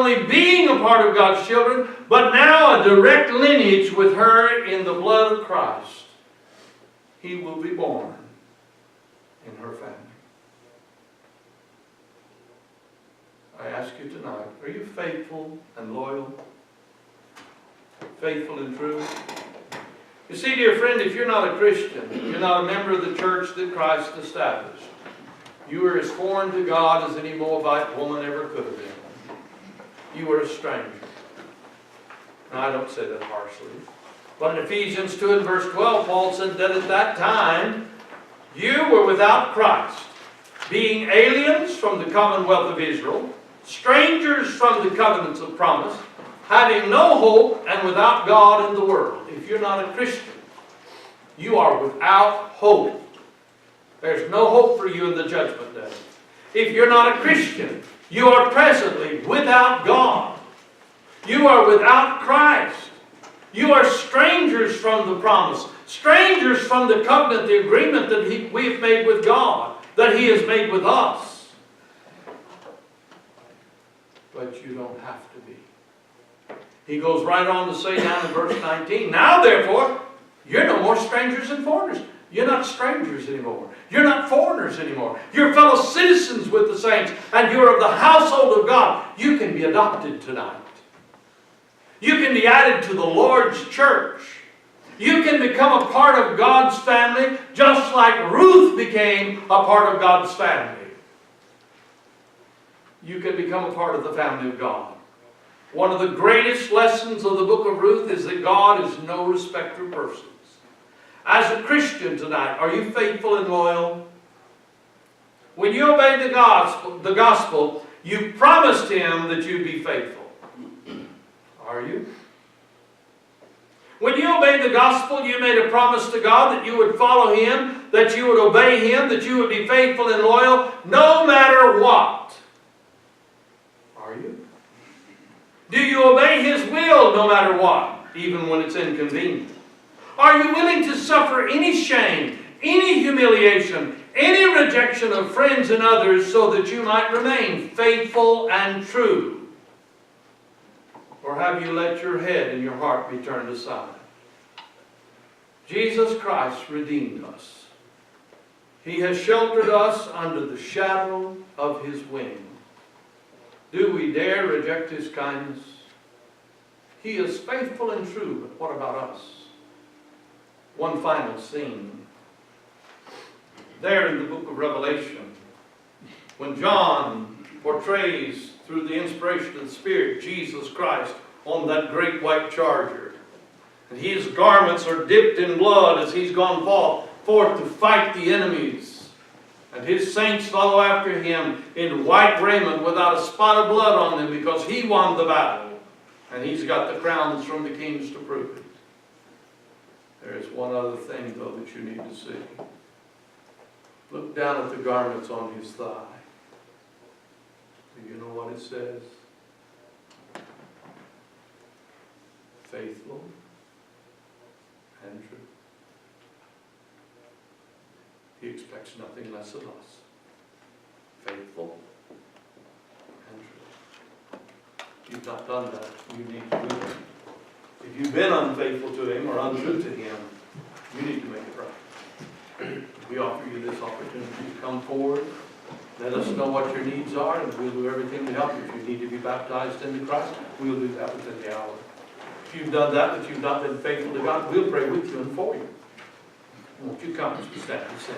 only being a part of God's children, but now a direct lineage with her in the blood of Christ. He will be born in her family. I ask you tonight, are you faithful and loyal? Faithful and true? You see, dear friend, if you're not a Christian, you're not a member of the church that Christ established, you are as foreign to God as any Moabite woman ever could have been. You are a stranger. Now, I don't say that harshly. But in Ephesians 2 and verse 12, Paul said that at that time, you were without Christ, being aliens from the commonwealth of Israel, strangers from the covenants of promise, having no hope and without God in the world. If you're not a Christian, you are without hope. There's no hope for you in the judgment day. If you're not a Christian, you are presently without God. You are without Christ. You are strangers from the promise, strangers from the covenant, the agreement that we have made with God, that He has made with us. But you don't have to be. He goes right on to say down in verse 19, now therefore, you're no more strangers and foreigners. You're not strangers anymore. You're not foreigners anymore. You're fellow citizens with the saints, and you're of the household of God. You can be adopted tonight. You can be added to the Lord's church. You can become a part of God's family, just like Ruth became a part of God's family. You can become a part of the family of God. One of the greatest lessons of the book of Ruth is that God is no respecter of persons. As a Christian tonight, are you faithful and loyal? When you obey the gospel, you promised Him that you'd be faithful. Are you? When you obeyed the gospel, you made a promise to God that you would follow Him, that you would obey Him, that you would be faithful and loyal, no matter what. Are you? Do you obey His will no matter what, even when it's inconvenient? Are you willing to suffer any shame, any humiliation, any rejection of friends and others so that you might remain faithful and true? Or have you let your head and your heart be turned aside? Jesus Christ redeemed us. He has sheltered us under the shadow of His wing. Do we dare reject His kindness? He is faithful and true, but what about us? One final scene. There in the book of Revelation, when John portrays through the inspiration of the Spirit Jesus Christ on that great white charger, and His garments are dipped in blood as He's gone forth to fight the enemies, and His saints follow after Him in white raiment without a spot of blood on them because He won the battle, and He's got the crowns from the kings to prove it. There is one other thing, though, that you need to see. Look down at the garments on His thigh. Do you know what it says? Faithful and true. He expects nothing less of us. Faithful and true. If you've not done that, you need to do it. If you've been unfaithful to Him or untrue to Him, you need to make it right. We offer you this opportunity to come forward. Let us know what your needs are, and we'll do everything to help you. If you need to be baptized into Christ, we'll do that within the hour. If you've done that, but you've not been faithful to God, we'll pray with you and for you. Won't you come as we stand and sing?